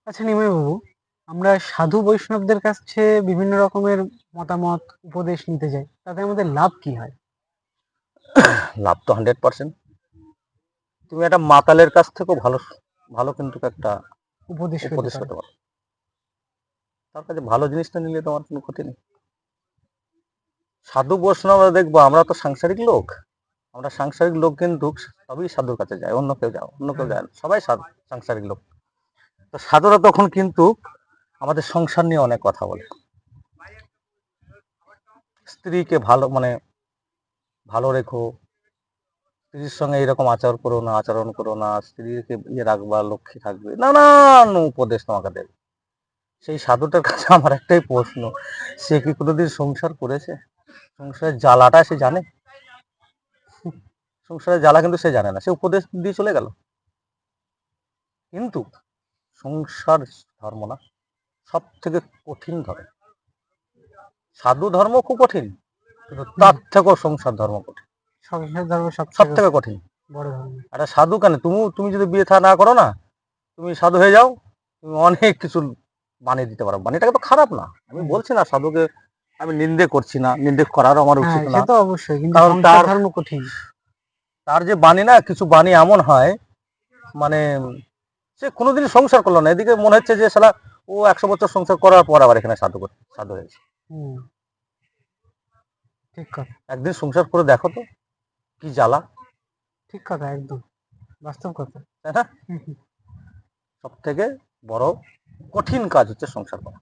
আচ্ছা নিমাই বাবু, আমরা সাধু বৈষ্ণবদের কাছে বিভিন্ন রকমের মতামত উপদেশ নিতে যাই, তাতে আমাদের লাভ কি হয়? লাভ তো 100%। তুমি একটা মাতালের কাছ থেকেও ভালো ভালো কিন্তু একটা উপদেশ পেতে উপদেশ পারে। পেতে পারো। তার কাছে ভালো জিনিসটা নিলে তোমার কোনো ক্ষতি নেই। সাধু বৈষ্ণবরা দেখবো, আমরা তো সাংসারিক লোক, আমরা সাংসারিক লোক কিন্তু সবই সাধুর কাছে যায়, অন্য কেউ হ্যাঁ। যায় না, সবাই সাংসারিক লোক। তো সাধুরা তখন কিন্তু আমাদের সংসার নিয়ে অনেক কথা বলে। স্ত্রীকে ভালো মানে ভালো রেখো, স্ত্রীর সঙ্গে এরকম আচরণ করো না, স্ত্রীকে রাখবা, লক্ষ্মী থাকবে, নানান উপদেশ তোমাকে দেবে। সেই সাধুটার কাছে আমার একটাই প্রশ্ন, সে কি কোনোদিন সংসার করেছে? সংসারের জ্বালাটা সে জানে? সংসারের জ্বালা কিন্তু সে জানে না, সে উপদেশ দিয়ে চলে গেল। কিন্তু সংসার ধর্ম না, সব থেকে কঠিন ধর্ম। সাধু ধর্ম খুব কঠিন, কিন্তু তার থেকেও সংসার ধর্ম কঠিন, সংসার ধর্ম সব সব থেকে থেকে কঠিন। বড় ধর্ম। একটা সাধু কেন, তুমি যদি বিয়ে থা না করো না, তুমি সাধু হয়ে যাও, তুমি অনেক কিছু বানিয়ে দিতে পারো। বাণীটাকে তো খারাপ না, আমি বলছি না সাধুকে আমি নিন্দে করছি না, নিন্দে করারও আমার হ্যাঁ, উচিত সে না। তো অবশ্যই, কিন্তু কারণ সংসার তার ধর্ম কঠিন। তার যে বাণী না, কিছু বাণী এমন হয় মানে সে কোনোদিন সংসার করলো না, এদিকে মনে হচ্ছে যে শালা ও 100 বছর সংসার করার পর আবার এখানে সাধু হয়েছে। হুম, ঠিক কথা। একদিন সংসার করে দেখো তো কি জ্বালা, ঠিক কথা, একদম বাস্তব কথা। তাই না? সব থেকে বড় কঠিন কাজ হচ্ছে সংসার করা।